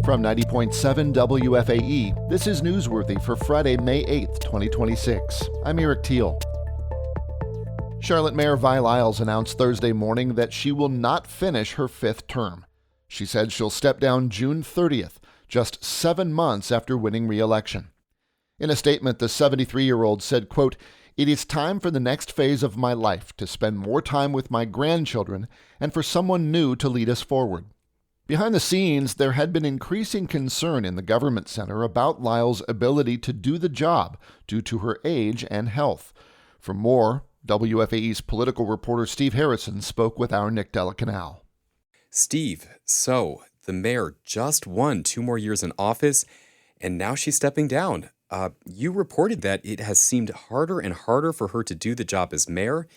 From 90.7 WFAE, this is NewsWorthy for Friday, May 8th, 2026. I'm Eric Teal. Charlotte Mayor Vi Lyles announced Thursday morning that she will not finish her fifth term. She said she'll step down June 30th, just 7 months after winning re-election. In a statement, the 73-year-old said, quote, "It is time for the next phase of my life to spend more time with my grandchildren and for someone new to lead us forward." Behind the scenes, there had been increasing concern in the government center about Lyles' ability to do the job due to her age and health. For more, WFAE's political reporter Steve Harrison spoke with our Nick Delacanal. Steve, so the mayor just won 2 more years in office, and now she's stepping down. You reported that it has seemed harder and harder for her to do the job as mayor.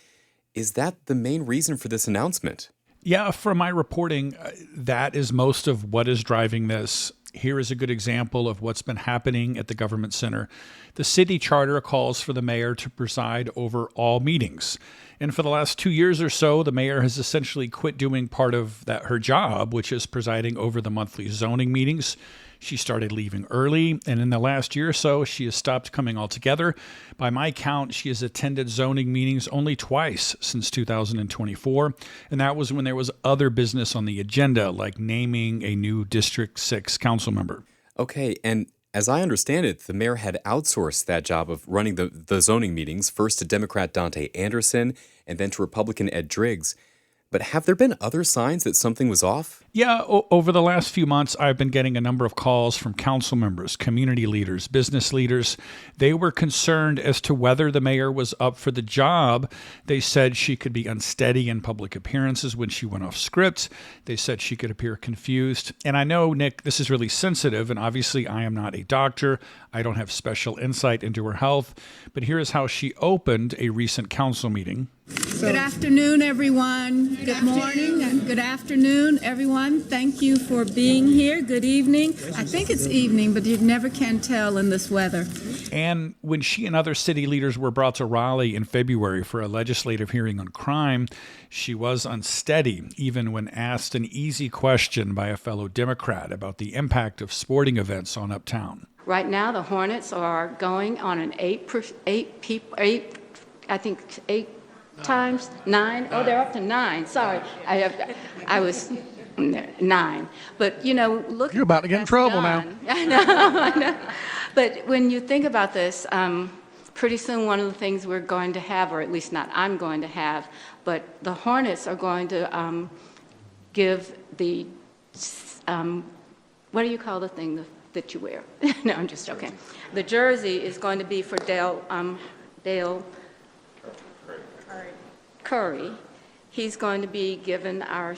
Is that the main reason for this announcement? Yeah, from my reporting, that is most of what is driving this. Here is a good example of what's been happening at the government center. The city charter calls for the mayor to preside over all meetings. And for the last 2 years or so, the mayor has essentially quit doing part of her job, which is presiding over the monthly zoning meetings. She started leaving early, and in the last year or so, she has stopped coming altogether. By my count, she has attended zoning meetings only twice since 2024, and that was when there was other business on the agenda, like naming a new District 6 council member. Okay, and as I understand it, the mayor had outsourced that job of running the zoning meetings, first to Democrat Dante Anderson and then to Republican Ed Driggs. But have there been other signs that something was off? Yeah, over the last few months, I've been getting a number of calls from council members, community leaders, business leaders. They were concerned as to whether the mayor was up for the job. They said she could be unsteady in public appearances when she went off script. They said she could appear confused. And I know, Nick, this is really sensitive, and obviously I am not a doctor. I don't have special insight into her health. But here is how she opened a recent council meeting. Good afternoon, everyone. Good morning and good afternoon, everyone. Thank you for being here. Good evening. I think it's evening, but you never can tell in this weather. And when she and other city leaders were brought to Raleigh in February for a legislative hearing on crime, she was unsteady, even when asked an easy question by a fellow Democrat about the impact of sporting events on Uptown. Right now, the Hornets are going on an eight times 9. Oh, they're up to 9. Sorry, I was 9. But look. You're about to get in trouble now. I know. But when you think about this, pretty soon one of the things we're going to have, or at least not I'm going to have, but the Hornets are going to give the what do you call the thing that you wear? No, I'm just joking. The jersey is going to be for Dale Curry. He's going to be given our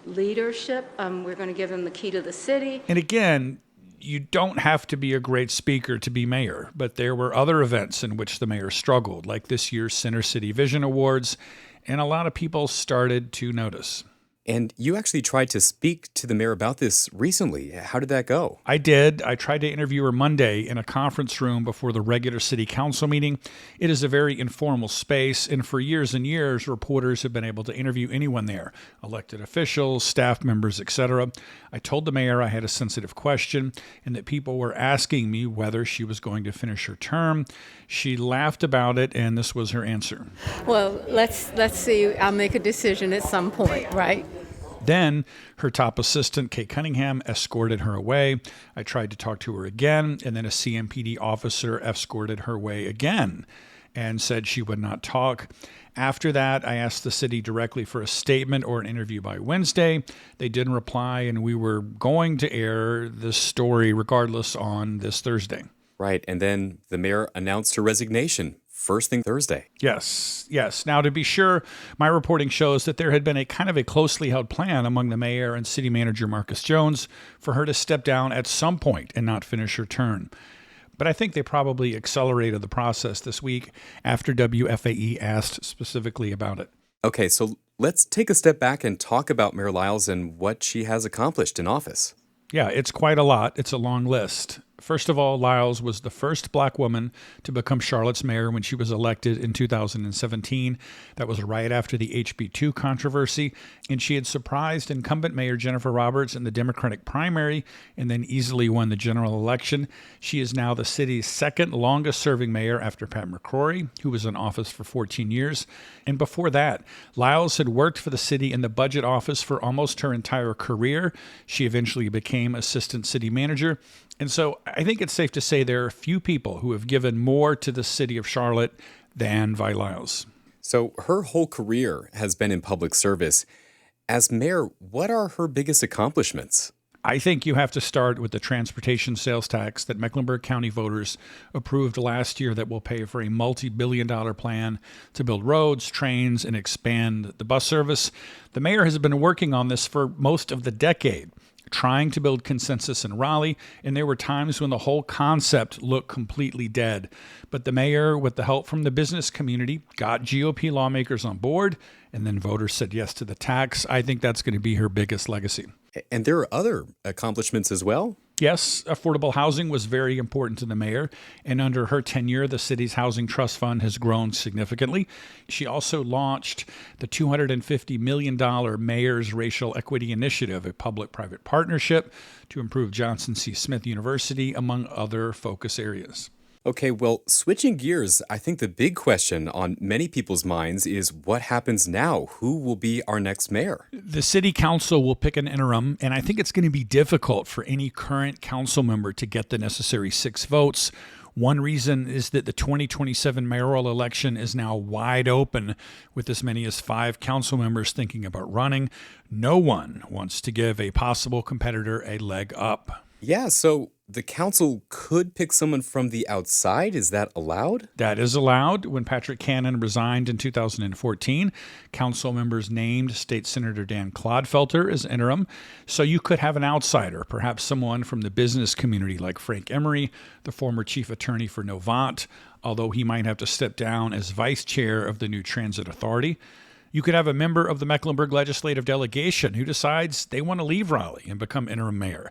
leadership. We're going to give him the key to the city. And again, you don't have to be a great speaker to be mayor, but there were other events in which the mayor struggled, like this year's Center City Vision Awards, and a lot of people started to notice. And you actually tried to speak to the mayor about this recently. How did that go? I did. I tried to interview her Monday in a conference room before the regular city council meeting. It is a very informal space, and for years and years, reporters have been able to interview anyone there, elected officials, staff members, etc. I told the mayor I had a sensitive question and that people were asking me whether she was going to finish her term. She laughed about it, and this was her answer. Well, let's see. I'll make a decision at some point, right? Then her top assistant, Kate Cunningham, escorted her away. I tried to talk to her again, and then a CMPD officer escorted her away again and said she would not talk. After that, I asked the city directly for a statement or an interview by Wednesday. They didn't reply, and we were going to air this story regardless on this Thursday. Right, and then the mayor announced her resignation first thing Thursday. Yes. Now, to be sure, my reporting shows that there had been a kind of a closely held plan among the mayor and city manager Marcus Jones for her to step down at some point and not finish her term. But I think they probably accelerated the process this week after WFAE asked specifically about it. Okay, so let's take a step back and talk about Mayor Lyles and what she has accomplished in office. Yeah, it's quite a lot. It's a long list. First of all, Lyles was the first black woman to become Charlotte's mayor when she was elected in 2017. That was right after the HB2 controversy, and she had surprised incumbent Mayor Jennifer Roberts in the Democratic primary and then easily won the general election. She is now the city's second longest-serving mayor after Pat McCrory, who was in office for 14 years. And before that, Lyles had worked for the city in the budget office for almost her entire career. She eventually became assistant city manager. And so I think it's safe to say there are few people who have given more to the city of Charlotte than Vi Lyles. So her whole career has been in public service. As mayor, what are her biggest accomplishments? I think you have to start with the transportation sales tax that Mecklenburg County voters approved last year that will pay for a multi-billion-dollar plan to build roads, trains, and expand the bus service. The mayor has been working on this for most of the decade, trying to build consensus in Raleigh, and there were times when the whole concept looked completely dead. But the mayor, with the help from the business community, got GOP lawmakers on board, and then voters said yes to the tax. I think that's going to be her biggest legacy. And there are other accomplishments as well. Yes, affordable housing was very important to the mayor, and under her tenure, the city's housing trust fund has grown significantly. She also launched the $250 million Mayor's Racial Equity Initiative, a public-private partnership to improve Johnson C. Smith University, among other focus areas. Okay, well, switching gears, I think the big question on many people's minds is what happens now? Who will be our next mayor? The city council will pick an interim, and I think it's going to be difficult for any current council member to get the necessary 6 votes. One reason is that the 2027 mayoral election is now wide open, with as many as 5 council members thinking about running. No one wants to give a possible competitor a leg up. Yeah, so the council could pick someone from the outside. Is that allowed? That is allowed. When Patrick Cannon resigned in 2014, council members named State Senator Dan Clodfelter as interim. So you could have an outsider, perhaps someone from the business community like Frank Emery, the former chief attorney for Novant, although he might have to step down as vice chair of the new transit authority. You could have a member of the Mecklenburg legislative delegation who decides they want to leave Raleigh and become interim mayor.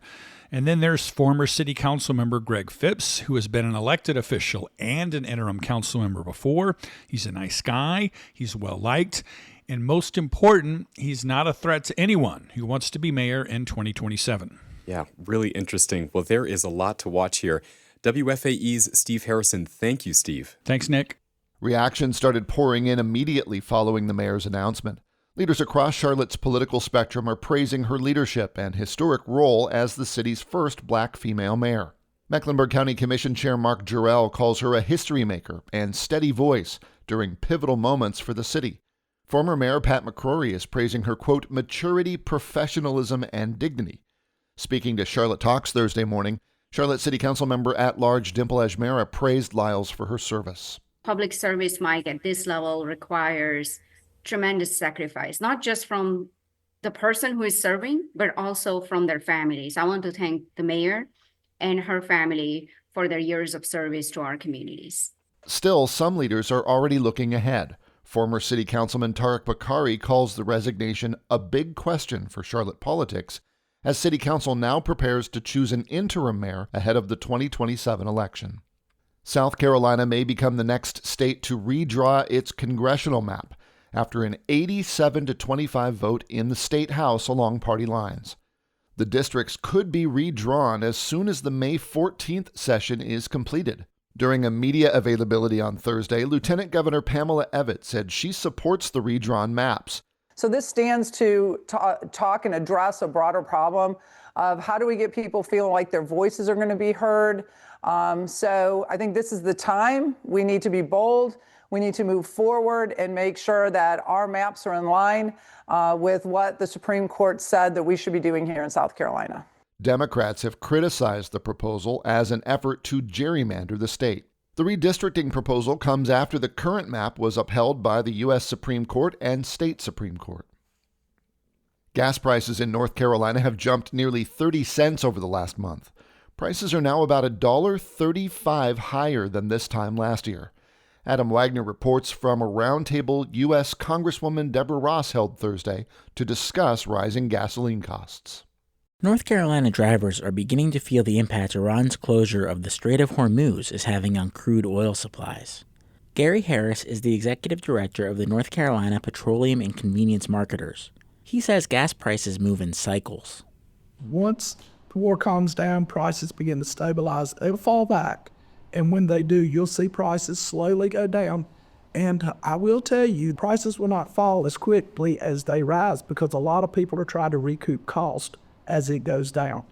And then there's former city council member Greg Phipps, who has been an elected official and an interim council member before. He's a nice guy. He's well-liked. And most important, he's not a threat to anyone who wants to be mayor in 2027. Yeah, really interesting. Well, there is a lot to watch here. WFAE's Steve Harrison. Thank you, Steve. Thanks, Nick. Reactions started pouring in immediately following the mayor's announcement. Leaders across Charlotte's political spectrum are praising her leadership and historic role as the city's first black female mayor. Mecklenburg County Commission Chair Mark Jarrell calls her a history maker and steady voice during pivotal moments for the city. Former Mayor Pat McCrory is praising her, quote, maturity, professionalism, and dignity. Speaking to Charlotte Talks Thursday morning, Charlotte City Council member at-large Dimple Ajmera praised Lyles for her service. Public service, Mike, at this level requires tremendous sacrifice, not just from the person who is serving, but also from their families. I want to thank the mayor and her family for their years of service to our communities. Still, some leaders are already looking ahead. Former City Councilman Tariq Bakari calls the resignation a big question for Charlotte politics, as City Council now prepares to choose an interim mayor ahead of the 2027 election. South Carolina may become the next state to redraw its congressional map after an 87-25 vote in the state house along party lines. The districts could be redrawn as soon as the May 14th session is completed. During a media availability on Thursday, Lieutenant Governor Pamela Evett said she supports the redrawn maps. So this stands to talk and address a broader problem of how do we get people feeling like their voices are going to be heard. So I think this is the time. We need to be bold. We need to move forward and make sure that our maps are in line with what the Supreme Court said that we should be doing here in South Carolina. Democrats have criticized the proposal as an effort to gerrymander the state. The redistricting proposal comes after the current map was upheld by the U.S. Supreme Court and state Supreme Court. Gas prices in North Carolina have jumped nearly 30 cents over the last month. Prices are now about $1.35 higher than this time last year. Adam Wagner reports from a roundtable U.S. Congresswoman Deborah Ross held Thursday to discuss rising gasoline costs. North Carolina drivers are beginning to feel the impact Iran's closure of the Strait of Hormuz is having on crude oil supplies. Gary Harris is the executive director of the North Carolina Petroleum and Convenience Marketers. He says gas prices move in cycles. Once the war calms down, prices begin to stabilize, they'll fall back. And when they do, you'll see prices slowly go down. And I will tell you, prices will not fall as quickly as they rise because a lot of people are trying to recoup cost as it goes down.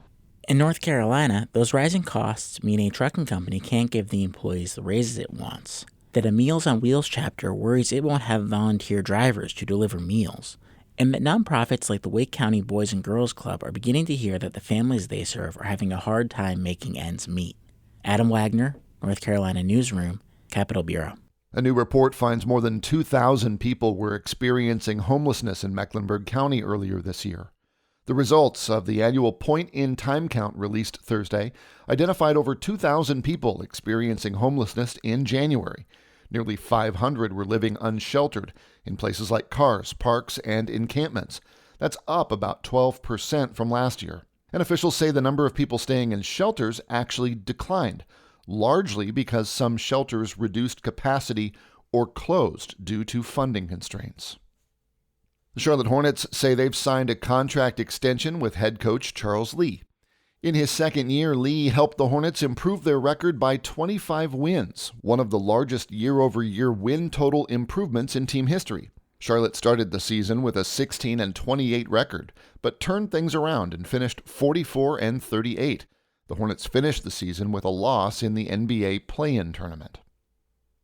In North Carolina, those rising costs mean a trucking company can't give the employees the raises it wants. That a Meals on Wheels chapter worries it won't have volunteer drivers to deliver meals. And that nonprofits like the Wake County Boys and Girls Club are beginning to hear that the families they serve are having a hard time making ends meet. Adam Wagner, North Carolina Newsroom, Capitol Bureau. A new report finds more than 2,000 people were experiencing homelessness in Mecklenburg County earlier this year. The results of the annual point-in-time count released Thursday identified over 2,000 people experiencing homelessness in January. Nearly 500 were living unsheltered in places like cars, parks, and encampments. That's up about 12% from last year. And officials say the number of people staying in shelters actually declined, largely because some shelters reduced capacity or closed due to funding constraints. The Charlotte Hornets say they've signed a contract extension with head coach Charles Lee. In his second year, Lee helped the Hornets improve their record by 25 wins, one of the largest year-over-year win total improvements in team history. Charlotte started the season with a 16-28 record, but turned things around and finished 44-38. The Hornets finished the season with a loss in the NBA play-in tournament.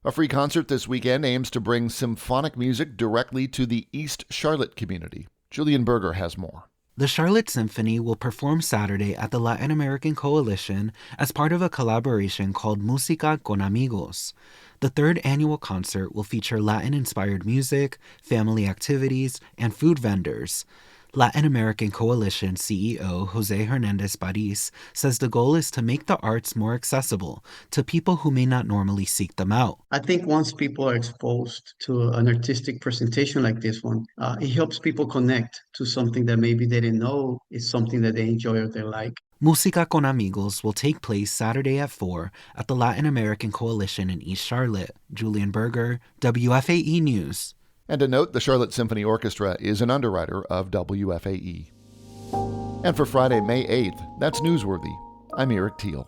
A free concert this weekend aims to bring symphonic music directly to the East Charlotte community. Julian Berger has more. The Charlotte Symphony will perform Saturday at the Latin American Coalition as part of a collaboration called Música con Amigos. The third annual concert will feature Latin-inspired music, family activities, and food vendors. Latin American Coalition CEO Jose Hernandez Paris says the goal is to make the arts more accessible to people who may not normally seek them out. I think once people are exposed to an artistic presentation like this one, it helps people connect to something that maybe they didn't know is something that they enjoy or they like. Música con Amigos will take place Saturday at 4 at the Latin American Coalition in East Charlotte. Julian Berger, WFAE News. And a note, the Charlotte Symphony Orchestra is an underwriter of WFAE. And for Friday, May 8th, that's Newsworthy. I'm Eric Teal.